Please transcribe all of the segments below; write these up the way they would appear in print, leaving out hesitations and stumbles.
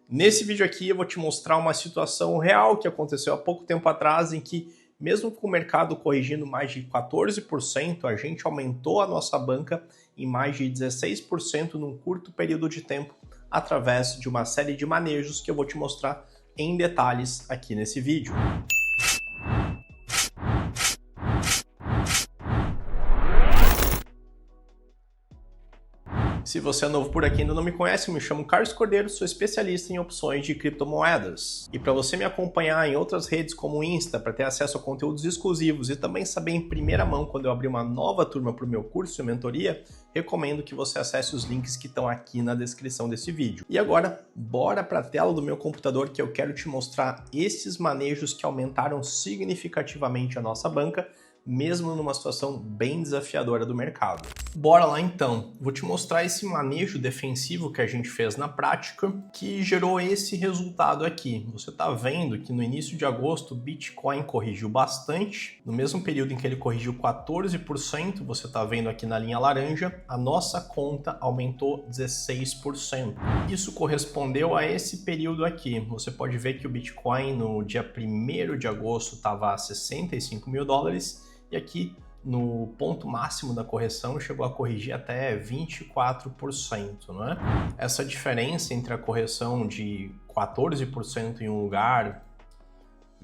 Nesse vídeo aqui eu vou te mostrar uma situação real que aconteceu há pouco tempo atrás em que, mesmo com o mercado corrigindo mais de 14%, a gente aumentou a nossa banca em mais de 16% num curto período de tempo através de uma série de manejos que eu vou te mostrar em detalhes aqui nesse vídeo. Se você é novo por aqui e ainda não me conhece, eu me chamo Carlos Cordeiro, sou especialista em opções de criptomoedas. E para você me acompanhar em outras redes como o Insta, para ter acesso a conteúdos exclusivos e também saber em primeira mão quando eu abrir uma nova turma para o meu curso e mentoria, recomendo que você acesse os links que estão aqui na descrição desse vídeo. E agora, bora para a tela do meu computador que eu quero te mostrar esses manejos que aumentaram significativamente a nossa banca, mesmo numa situação bem desafiadora do mercado. Bora lá então, vou te mostrar esse manejo defensivo que a gente fez na prática, que gerou esse resultado aqui. Você está vendo que no início de agosto o Bitcoin corrigiu bastante, no mesmo período em que ele corrigiu 14%, você está vendo aqui na linha laranja, a nossa conta aumentou 16%. Isso correspondeu a esse período aqui. Você pode ver que o Bitcoin no dia 1º de agosto estava a 65 mil dólares, e aqui no ponto máximo da correção chegou a corrigir até 24%, não é? Essa diferença entre a correção de 14% em um lugar,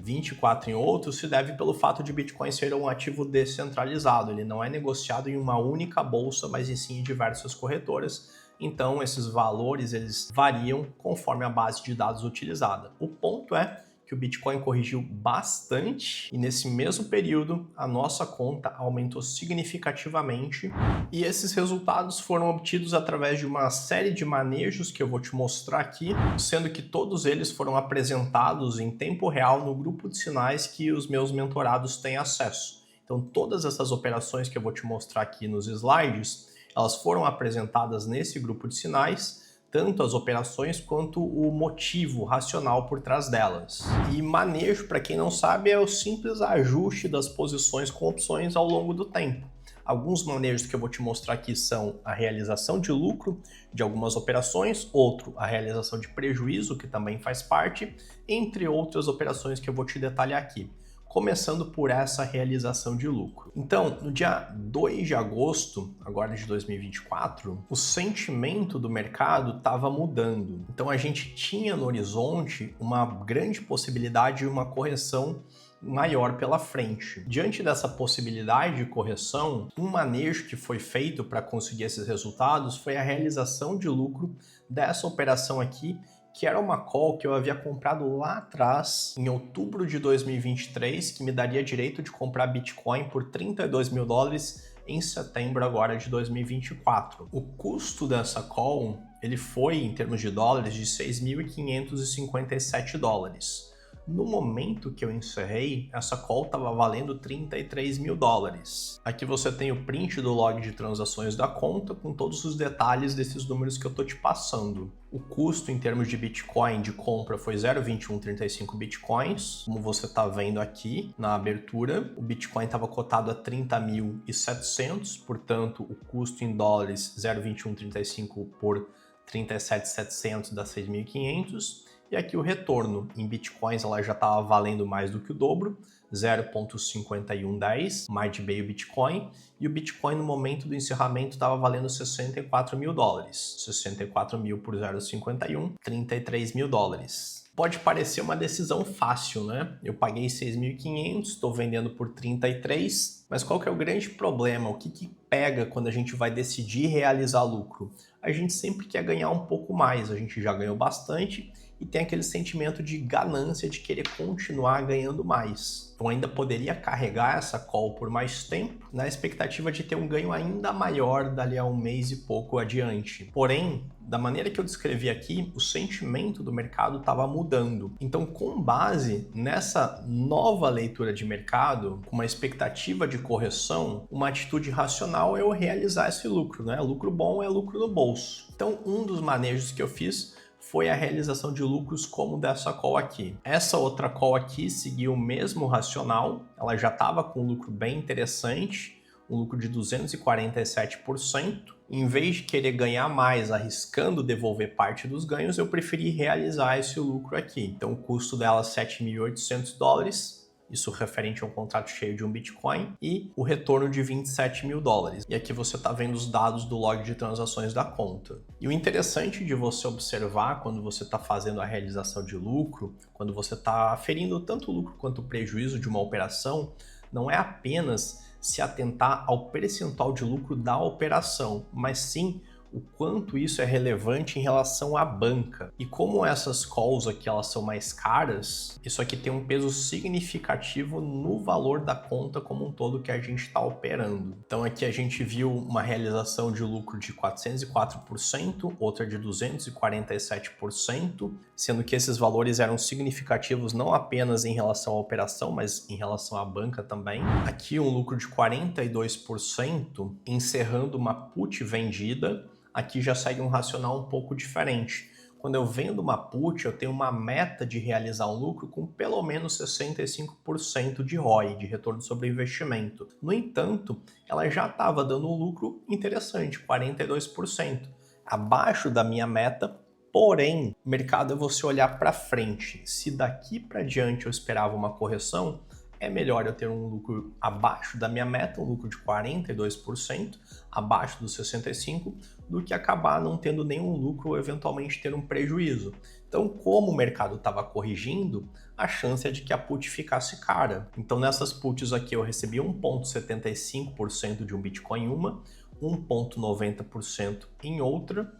24% em outro, se deve pelo fato de Bitcoin ser um ativo descentralizado. Ele não é negociado em uma única bolsa, mas sim em diversas corretoras. Então esses valores eles variam conforme a base de dados utilizada. O ponto é que o Bitcoin corrigiu bastante e nesse mesmo período a nossa conta aumentou significativamente, e esses resultados foram obtidos através de uma série de manejos que eu vou te mostrar aqui, sendo que todos eles foram apresentados em tempo real no grupo de sinais que os meus mentorados têm acesso. Então todas essas operações que eu vou te mostrar aqui nos slides, elas foram apresentadas nesse grupo de sinais, tanto as operações quanto o motivo racional por trás delas. E manejo, para quem não sabe, é o simples ajuste das posições com opções ao longo do tempo. Alguns manejos que eu vou te mostrar aqui são a realização de lucro de algumas operações, outro, a realização de prejuízo, que também faz parte, entre outras operações que eu vou te detalhar aqui. Começando por essa realização de lucro. Então, no dia 2 de agosto, agora de 2024, o sentimento do mercado estava mudando. Então a gente tinha no horizonte uma grande possibilidade de uma correção maior pela frente. Diante dessa possibilidade de correção, um manejo que foi feito para conseguir esses resultados foi a realização de lucro dessa operação aqui, que era uma call que eu havia comprado lá atrás, em outubro de 2023, que me daria direito de comprar Bitcoin por 32 mil dólares em setembro agora de 2024. O custo dessa call, ele foi, em termos de dólares, de 6.557 dólares. No momento que eu encerrei, essa call estava valendo 33 mil dólares. Aqui você tem o print do log de transações da conta com todos os detalhes desses números que eu estou te passando. O custo em termos de Bitcoin de compra foi 0,2135 Bitcoins, como você está vendo aqui na abertura. O Bitcoin estava cotado a 30.700, portanto o custo em dólares 0,2135 por 37.700 dá 6.500. E aqui o retorno em Bitcoins ela já estava valendo mais do que o dobro, 0,5110, mais de meio Bitcoin, e o Bitcoin no momento do encerramento estava valendo 64 mil dólares. 64 mil por 0,51, 33 mil dólares. Pode parecer uma decisão fácil, né? Eu paguei 6.500, estou vendendo por 33, mas qual que é o grande problema? O que pega quando a gente vai decidir realizar lucro? A gente sempre quer ganhar um pouco mais, a gente já ganhou bastante e tem aquele sentimento de ganância de querer continuar ganhando mais. Então ainda poderia carregar essa call por mais tempo, na expectativa de ter um ganho ainda maior dali a um mês e pouco adiante. Porém, da maneira que eu descrevi aqui, o sentimento do mercado estava mudando. Então, com base nessa nova leitura de mercado, com uma expectativa de correção, uma atitude racional é eu realizar esse lucro, né? Lucro bom é lucro no bolso. Então, um dos manejos que eu fiz foi a realização de lucros como dessa call aqui. Essa outra call aqui seguiu o mesmo racional, ela já estava com um lucro bem interessante, um lucro de 247%. Em vez de querer ganhar mais arriscando devolver parte dos ganhos, eu preferi realizar esse lucro aqui. Então o custo dela é $7.800, isso referente a um contrato cheio de um Bitcoin, e o retorno de $27.000. E aqui você está vendo os dados do log de transações da conta. E o interessante de você observar quando você está fazendo a realização de lucro, quando você está aferindo tanto o lucro quanto o prejuízo de uma operação, não é apenas se atentar ao percentual de lucro da operação, mas sim o quanto isso é relevante em relação à banca. E como essas calls aqui elas são mais caras, isso aqui tem um peso significativo no valor da conta como um todo que a gente está operando. Então aqui a gente viu uma realização de lucro de 404%, outra de 247%, sendo que esses valores eram significativos não apenas em relação à operação, mas em relação à banca também. Aqui um lucro de 42%, encerrando uma put vendida. Aqui já segue um racional um pouco diferente. Quando eu vendo uma put, eu tenho uma meta de realizar um lucro com pelo menos 65% de ROI, de retorno sobre investimento. No entanto, ela já estava dando um lucro interessante, 42%, abaixo da minha meta. Porém, o mercado é você olhar para frente. Se daqui para diante eu esperava uma correção, é melhor eu ter um lucro abaixo da minha meta, um lucro de 42%, abaixo dos 65%, do que acabar não tendo nenhum lucro ou eventualmente ter um prejuízo. Então, como o mercado estava corrigindo, a chance é de que a put ficasse cara. Então, nessas puts aqui eu recebi 1,75% de um Bitcoin em uma, 1,90% em outra,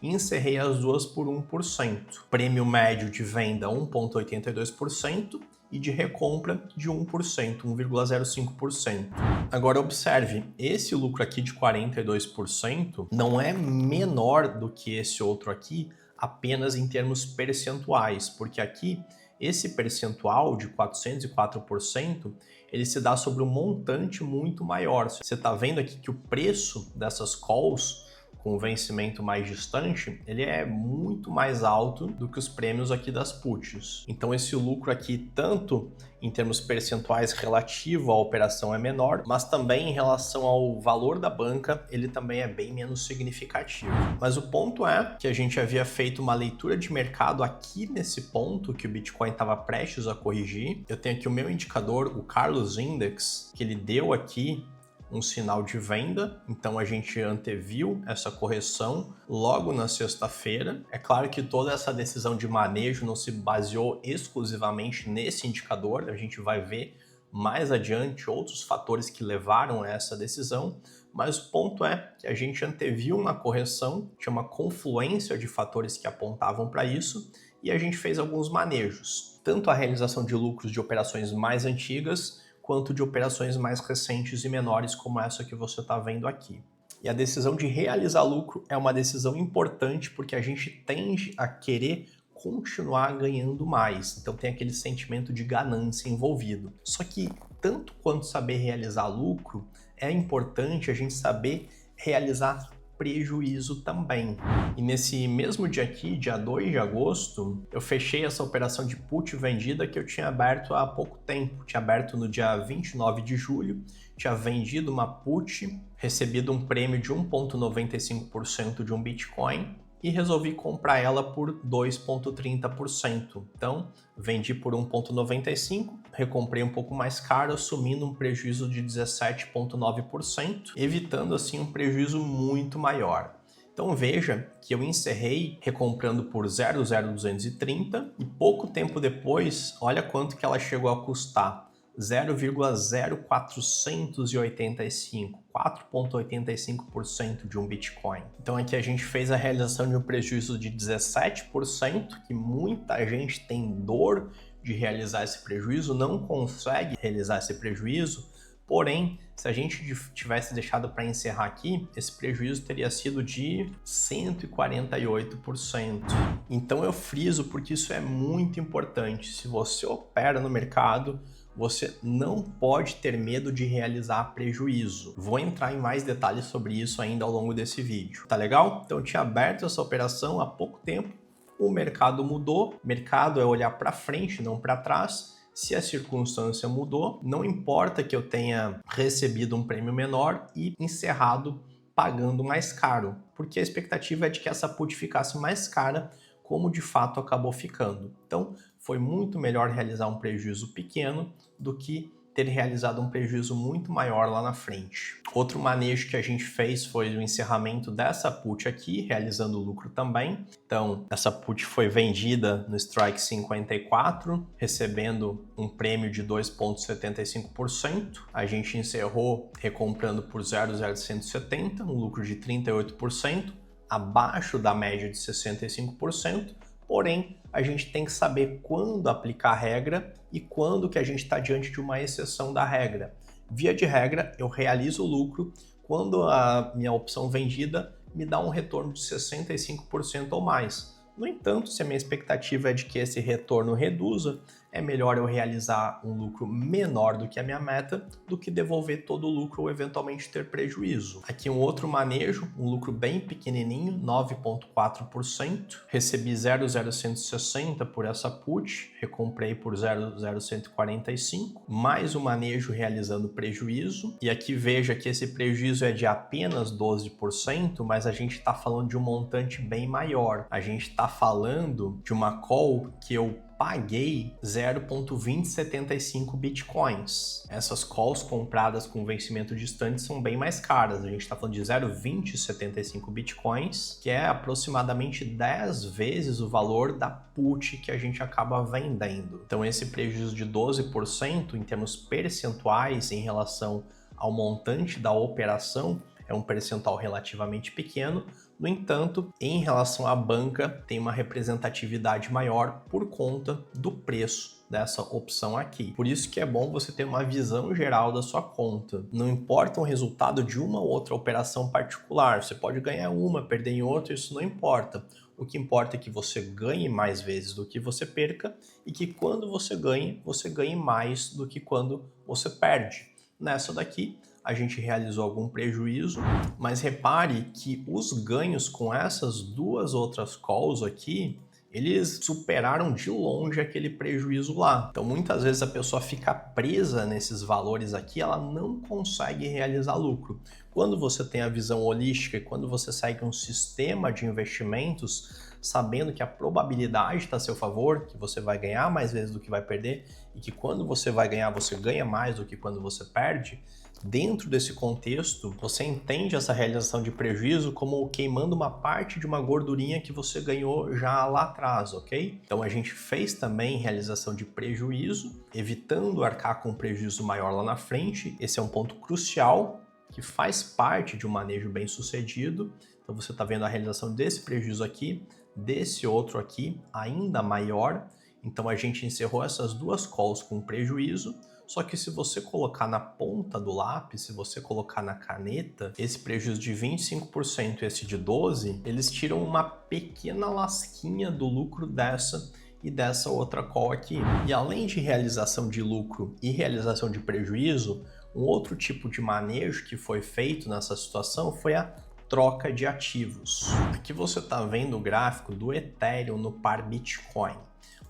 e encerrei as duas por 1%. Prêmio médio de venda 1,82%, e de recompra de 1%, 1,05%. Agora observe, esse lucro aqui de 42% não é menor do que esse outro aqui apenas em termos percentuais, porque aqui esse percentual de 404%, ele se dá sobre um montante muito maior. Você está vendo aqui que o preço dessas calls com vencimento mais distante, ele é muito mais alto do que os prêmios aqui das puts. Então esse lucro aqui, tanto em termos percentuais relativo à operação é menor, mas também em relação ao valor da banca, ele também é bem menos significativo. Mas o ponto é que a gente havia feito uma leitura de mercado aqui nesse ponto, que o Bitcoin estava prestes a corrigir. Eu tenho aqui o meu indicador, o Carlos Index, que ele deu aqui um sinal de venda, então a gente anteviu essa correção logo na sexta-feira. É claro que toda essa decisão de manejo não se baseou exclusivamente nesse indicador, a gente vai ver mais adiante outros fatores que levaram a essa decisão, mas o ponto é que a gente anteviu uma correção, tinha uma confluência de fatores que apontavam para isso e a gente fez alguns manejos, tanto a realização de lucros de operações mais antigas, quanto de operações mais recentes e menores como essa que você está vendo aqui. E a decisão de realizar lucro é uma decisão importante porque a gente tende a querer continuar ganhando mais. Então tem aquele sentimento de ganância envolvido. Só que tanto quanto saber realizar lucro, é importante a gente saber realizar prejuízo também. E nesse mesmo dia aqui, dia 2 de agosto, eu fechei essa operação de put vendida que eu tinha aberto há pouco tempo. Tinha aberto no dia 29 de julho, tinha vendido uma put, recebido um prêmio de 1,95% de um Bitcoin e resolvi comprar ela por 2,30%. Então, vendi por 1,95%, recomprei um pouco mais caro, assumindo um prejuízo de 17,9%, evitando assim um prejuízo muito maior. Então veja que eu encerrei recomprando por 0,0230 e pouco tempo depois, olha quanto que ela chegou a custar. 0,0485, 4,85% de um Bitcoin. Então aqui a gente fez a realização de um prejuízo de 17%, que muita gente tem dor de realizar esse prejuízo, não consegue realizar esse prejuízo, porém, se a gente tivesse deixado para encerrar aqui, esse prejuízo teria sido de 148%. Então eu friso porque isso é muito importante. Se você opera no mercado, você não pode ter medo de realizar prejuízo. Vou entrar em mais detalhes sobre isso ainda ao longo desse vídeo. Tá legal? Então eu tinha aberto essa operação há pouco tempo, o mercado mudou. Mercado é olhar para frente, não para trás. Se a circunstância mudou, não importa que eu tenha recebido um prêmio menor e encerrado pagando mais caro, porque a expectativa é de que essa put ficasse mais cara, como de fato acabou ficando. Então, foi muito melhor realizar um prejuízo pequeno do que ter realizado um prejuízo muito maior lá na frente. Outro manejo que a gente fez foi o encerramento dessa put aqui, realizando lucro também. Então, essa put foi vendida no strike 54, recebendo um prêmio de 2,75%. A gente encerrou recomprando por 0,0170, um lucro de 38%, abaixo da média de 65%. Porém, a gente tem que saber quando aplicar a regra e quando que a gente está diante de uma exceção da regra. Via de regra, eu realizo o lucro quando a minha opção vendida me dá um retorno de 65% ou mais. No entanto, se a minha expectativa é de que esse retorno reduza, é melhor eu realizar um lucro menor do que a minha meta do que devolver todo o lucro ou eventualmente ter prejuízo. Aqui um outro manejo, um lucro bem pequenininho, 9,4%. Recebi 0,0160 por essa put, recomprei por 0,0145. Mais um manejo realizando prejuízo. E aqui veja que esse prejuízo é de apenas 12%, mas a gente está falando de um montante bem maior. A gente está falando de uma call que eu paguei 0,2075 bitcoins. Essas calls compradas com vencimento distante são bem mais caras. A gente está falando de 0,2075 bitcoins, que é aproximadamente 10 vezes o valor da put que a gente acaba vendendo. Então esse prejuízo de 12% em termos percentuais em relação ao montante da operação é um percentual relativamente pequeno. No entanto, em relação à banca, tem uma representatividade maior por conta do preço dessa opção aqui. Por isso que é bom você ter uma visão geral da sua conta. Não importa o resultado de uma ou outra operação particular. Você pode ganhar uma, perder em outra, isso não importa. O que importa é que você ganhe mais vezes do que você perca e que quando você ganhe mais do que quando você perde. Nessa daqui, a gente realizou algum prejuízo, mas repare que os ganhos com essas duas outras calls aqui, eles superaram de longe aquele prejuízo lá. Então muitas vezes a pessoa fica presa nesses valores aqui, ela não consegue realizar lucro. Quando você tem a visão holística e quando você segue um sistema de investimentos, sabendo que a probabilidade está a seu favor, que você vai ganhar mais vezes do que vai perder e que quando você vai ganhar, você ganha mais do que quando você perde, dentro desse contexto, você entende essa realização de prejuízo como queimando uma parte de uma gordurinha que você ganhou já lá atrás, ok? Então a gente fez também realização de prejuízo, evitando arcar com um prejuízo maior lá na frente. Esse é um ponto crucial que faz parte de um manejo bem sucedido. Então você está vendo a realização desse prejuízo aqui, desse outro aqui, ainda maior. Então a gente encerrou essas duas calls com prejuízo. Só que se você colocar na ponta do lápis, se você colocar na caneta, esse prejuízo de 25% e esse de 12%, eles tiram uma pequena lasquinha do lucro dessa e dessa outra call aqui. E além de realização de lucro e realização de prejuízo, um outro tipo de manejo que foi feito nessa situação foi a troca de ativos. Aqui você está vendo o gráfico do Ethereum no par Bitcoin.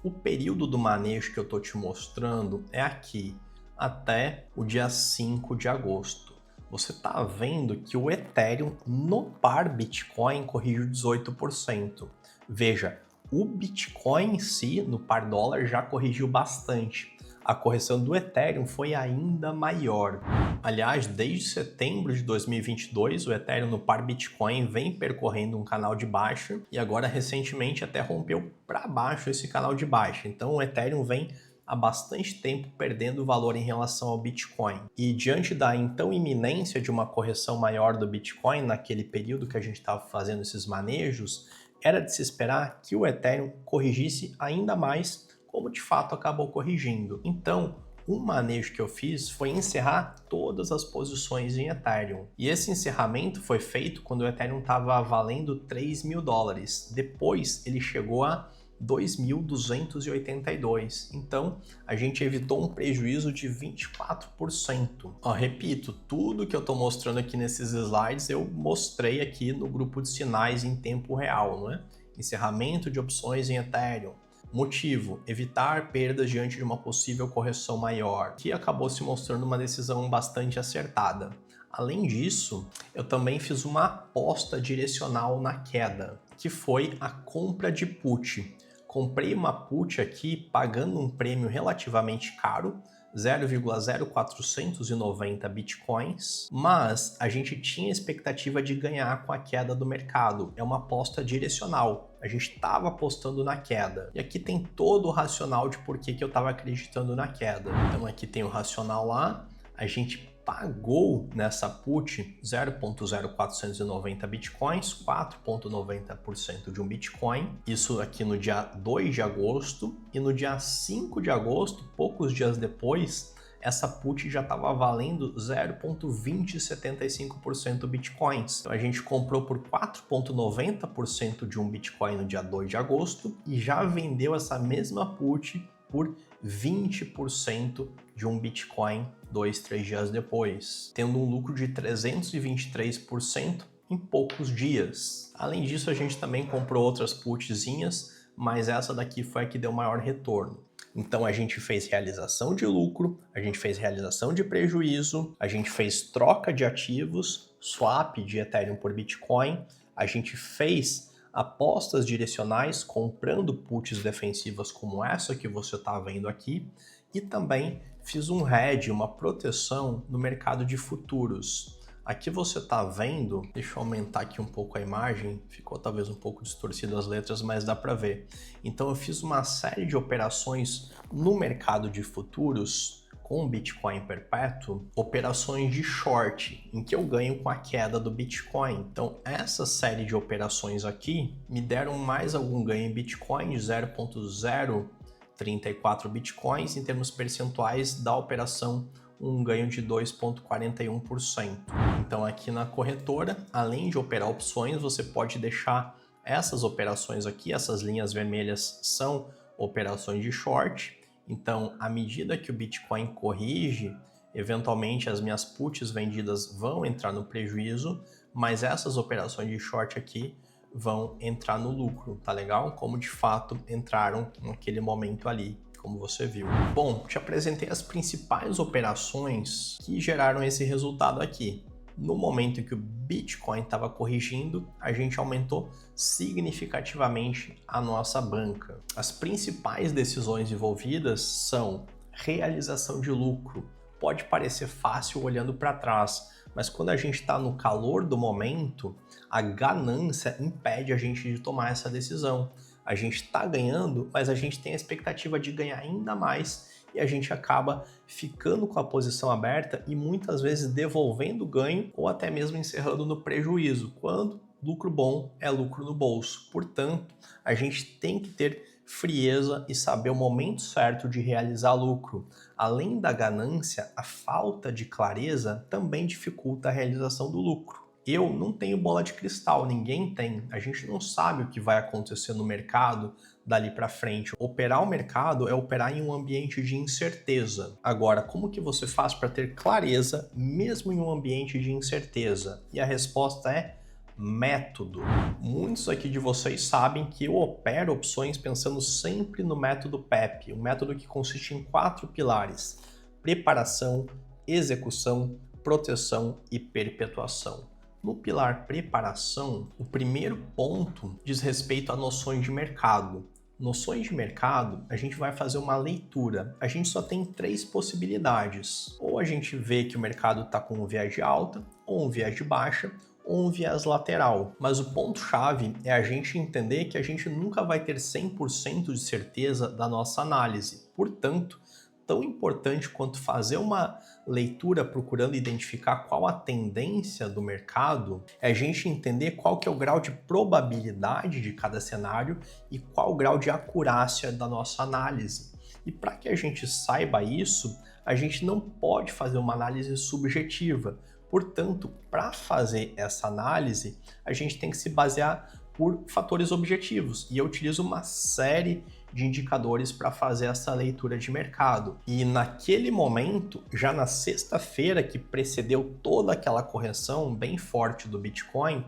O período do manejo que eu estou te mostrando é aqui, até o dia 5 de agosto. Você está vendo que o Ethereum no par Bitcoin corrigiu 18%. Veja, o Bitcoin em si, no par dólar, já corrigiu bastante. A correção do Ethereum foi ainda maior. Aliás, desde setembro de 2022, o Ethereum no par Bitcoin vem percorrendo um canal de baixa e agora recentemente até rompeu para baixo esse canal de baixa. Então o Ethereum vem há bastante tempo perdendo valor em relação ao Bitcoin. E diante da então iminência de uma correção maior do Bitcoin naquele período que a gente estava fazendo esses manejos, era de se esperar que o Ethereum corrigisse ainda mais, como de fato acabou corrigindo. Então, um manejo que eu fiz foi encerrar todas as posições em Ethereum. E esse encerramento foi feito quando o Ethereum estava valendo $3.000. Depois ele chegou a 2.282. Então, a gente evitou um prejuízo de 24%. Repito, tudo que eu estou mostrando aqui nesses slides eu mostrei aqui no grupo de sinais em tempo real, não é? Encerramento de opções em Ethereum, Motivo: evitar perdas diante de uma possível correção maior, que acabou se mostrando uma decisão bastante acertada. Além disso, eu também fiz uma aposta direcional na queda, que foi a compra de put. Comprei uma put aqui pagando um prêmio relativamente caro, 0,0490 bitcoins, mas a gente tinha expectativa de ganhar com a queda do mercado. É uma aposta direcional. A gente estava apostando na queda. E aqui tem todo o racional de por que eu estava acreditando na queda. Então aqui tem o racional lá, a gente pagou nessa put 0,0490 bitcoins, 4,90% de um bitcoin, isso aqui no dia 2 de agosto, e no dia 5 de agosto, poucos dias depois, essa put já estava valendo 0,2075% bitcoins. Então a gente comprou por 4,90% de um bitcoin no dia 2 de agosto e já vendeu essa mesma put por 20% de um Bitcoin 2-3 dias depois, tendo um lucro de 323% em poucos dias. Além disso, a gente também comprou outras putzinhas, mas essa daqui foi a que deu maior retorno. Então a gente fez realização de lucro, a gente fez realização de prejuízo, a gente fez troca de ativos, swap de Ethereum por Bitcoin, a gente fez apostas direcionais comprando puts defensivas como essa que você está vendo aqui e também fiz um hedge, uma proteção no mercado de futuros. Aqui você está vendo, deixa eu aumentar aqui um pouco a imagem, ficou talvez um pouco distorcido as letras, mas dá para ver. Então eu fiz uma série de operações no mercado de futuros com Bitcoin perpétuo, operações de short, em que eu ganho com a queda do Bitcoin. Então, essa série de operações aqui me deram mais algum ganho em Bitcoin de 0,034 Bitcoins, em termos percentuais da operação, um ganho de 2,41%. Então, aqui na corretora, além de operar opções, você pode deixar essas operações aqui, essas linhas vermelhas são operações de short. Então, à medida que o Bitcoin corrige, eventualmente as minhas puts vendidas vão entrar no prejuízo, mas essas operações de short aqui vão entrar no lucro, tá legal? Como de fato entraram naquele momento ali, como você viu. Bom, te apresentei as principais operações que geraram esse resultado aqui. No momento em que o Bitcoin estava corrigindo, a gente aumentou significativamente a nossa banca. As principais decisões envolvidas são realização de lucro. Pode parecer fácil olhando para trás, mas quando a gente está no calor do momento, a ganância impede a gente de tomar essa decisão. A gente está ganhando, mas a gente tem a expectativa de ganhar ainda mais e a gente acaba ficando com a posição aberta e muitas vezes devolvendo o ganho ou até mesmo encerrando no prejuízo, quando lucro bom é lucro no bolso. Portanto, a gente tem que ter frieza e saber o momento certo de realizar lucro. Além da ganância, a falta de clareza também dificulta a realização do lucro. Eu não tenho bola de cristal, ninguém tem. A gente não sabe o que vai acontecer no mercado dali para frente. Operar o mercado é operar em um ambiente de incerteza. Agora, como que você faz para ter clareza mesmo em um ambiente de incerteza? E a resposta é método. Muitos aqui de vocês sabem que eu opero opções pensando sempre no método PEP, um método que consiste em 4 pilares: preparação, execução, proteção e perpetuação. No pilar preparação, o primeiro ponto diz respeito a noções de mercado. Noções de mercado, a gente vai fazer uma leitura. A gente só tem 3 possibilidades. Ou a gente vê que o mercado está com um viés de alta, ou um viés de baixa, ou um viés lateral. Mas o ponto-chave é a gente entender que a gente nunca vai ter 100% de certeza da nossa análise. Portanto, tão importante quanto fazer uma leitura procurando identificar qual a tendência do mercado é a gente entender qual que é o grau de probabilidade de cada cenário e qual o grau de acurácia da nossa análise. E para que a gente saiba isso, a gente não pode fazer uma análise subjetiva. Portanto, para fazer essa análise, a gente tem que se basear por fatores objetivos. E eu utilizo uma série de indicadores para fazer essa leitura de mercado. E naquele momento, já na sexta-feira que precedeu toda aquela correção bem forte do Bitcoin,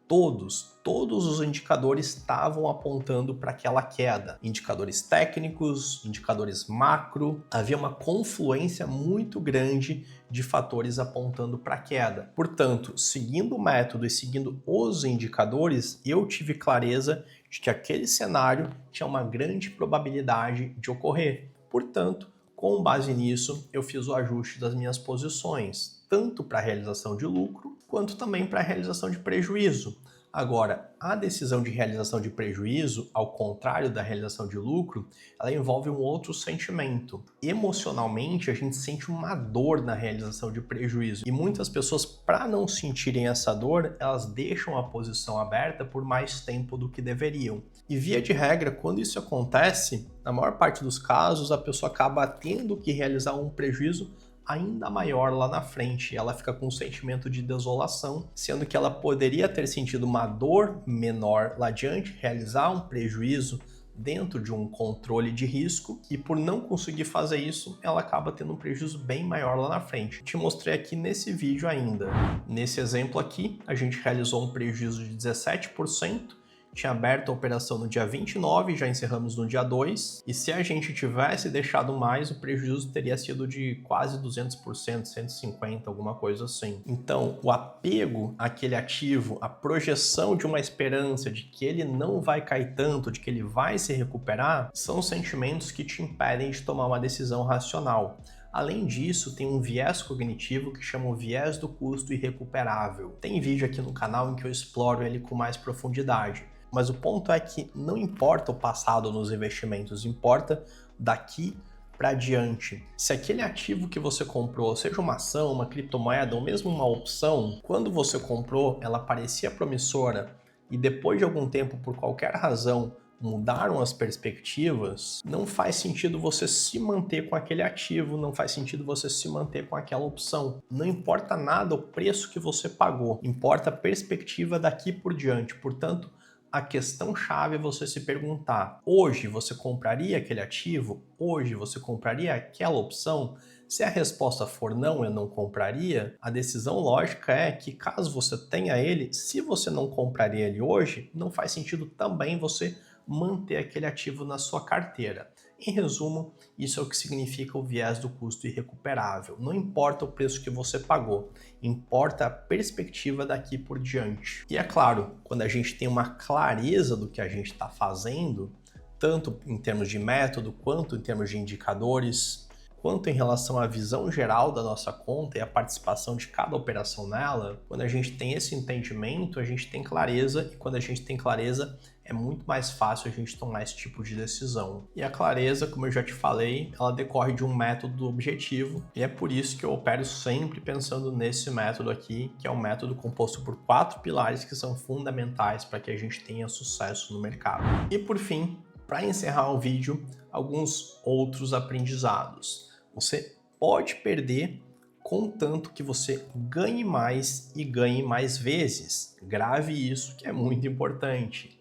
todos os indicadores estavam apontando para aquela queda. Indicadores técnicos, indicadores macro, havia uma confluência muito grande de fatores apontando para a queda. Portanto, seguindo o método e seguindo os indicadores, eu tive clareza de que aquele cenário tinha uma grande probabilidade de ocorrer. Portanto, com base nisso, eu fiz o ajuste das minhas posições, tanto para a realização de lucro, quanto também para a realização de prejuízo. Agora, a decisão de realização de prejuízo, ao contrário da realização de lucro, ela envolve um outro sentimento. Emocionalmente, a gente sente uma dor na realização de prejuízo. E muitas pessoas, para não sentirem essa dor, elas deixam a posição aberta por mais tempo do que deveriam. E via de regra, quando isso acontece, na maior parte dos casos, a pessoa acaba tendo que realizar um prejuízo ainda maior lá na frente. Ela fica com um sentimento de desolação, sendo que ela poderia ter sentido uma dor menor lá adiante, realizar um prejuízo dentro de um controle de risco, e por não conseguir fazer isso, ela acaba tendo um prejuízo bem maior lá na frente. Te mostrei aqui nesse vídeo ainda. Nesse exemplo aqui, a gente realizou um prejuízo de 17%, tinha aberto a operação no dia 29, já encerramos no dia 2, e se a gente tivesse deixado mais, o prejuízo teria sido de quase 200%, 150%, alguma coisa assim. Então, o apego àquele ativo, a projeção de uma esperança de que ele não vai cair tanto, de que ele vai se recuperar, são sentimentos que te impedem de tomar uma decisão racional. Além disso, tem um viés cognitivo que chama o viés do custo irrecuperável. Tem vídeo aqui no canal em que eu exploro ele com mais profundidade. Mas o ponto é que não importa o passado nos investimentos, importa daqui para diante. Se aquele ativo que você comprou, seja uma ação, uma criptomoeda ou mesmo uma opção, quando você comprou, ela parecia promissora e depois de algum tempo, por qualquer razão, mudaram as perspectivas, não faz sentido você se manter com aquele ativo, não faz sentido você se manter com aquela opção. Não importa nada o preço que você pagou, importa a perspectiva daqui por diante. Portanto, a questão-chave é você se perguntar: hoje você compraria aquele ativo? Hoje você compraria aquela opção? Se a resposta for não, eu não compraria, a decisão lógica é que caso você tenha ele, se você não compraria ele hoje, não faz sentido também você manter aquele ativo na sua carteira. Em resumo, isso é o que significa o viés do custo irrecuperável. Não importa o preço que você pagou, importa a perspectiva daqui por diante. E é claro, quando a gente tem uma clareza do que a gente está fazendo, tanto em termos de método, quanto em termos de indicadores, quanto em relação à visão geral da nossa conta e a participação de cada operação nela, quando a gente tem esse entendimento, a gente tem clareza, e quando a gente tem clareza, é muito mais fácil a gente tomar esse tipo de decisão. E a clareza, como eu já te falei, ela decorre de um método objetivo, e é por isso que eu opero sempre pensando nesse método aqui, que é um método composto por 4 pilares que são fundamentais para que a gente tenha sucesso no mercado. E por fim, para encerrar o vídeo, alguns outros aprendizados. Você pode perder contanto que você ganhe mais e ganhe mais vezes. Grave isso, que é muito importante.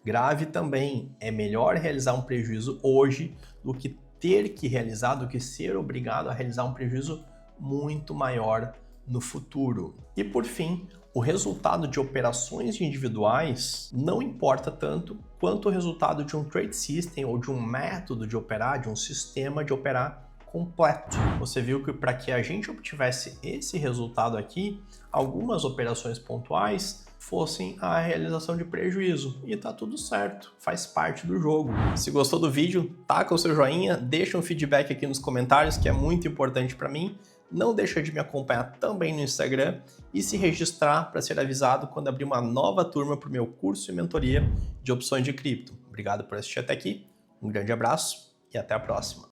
Grave também, é melhor realizar um prejuízo hoje do que ter que realizar, do que ser obrigado a realizar um prejuízo muito maior no futuro. E por fim, o resultado de operações individuais não importa tanto quanto o resultado de um trade system ou de um método de operar, de um sistema de operar completo. Você viu que para que a gente obtivesse esse resultado aqui, algumas operações pontuais fossem a realização de prejuízo. E tá tudo certo, faz parte do jogo. Se gostou do vídeo, taca o seu joinha, deixa um feedback aqui nos comentários, que é muito importante para mim. Não deixa de me acompanhar também no Instagram e se registrar para ser avisado quando abrir uma nova turma para o meu curso e mentoria de opções de cripto. Obrigado por assistir até aqui, um grande abraço e até a próxima.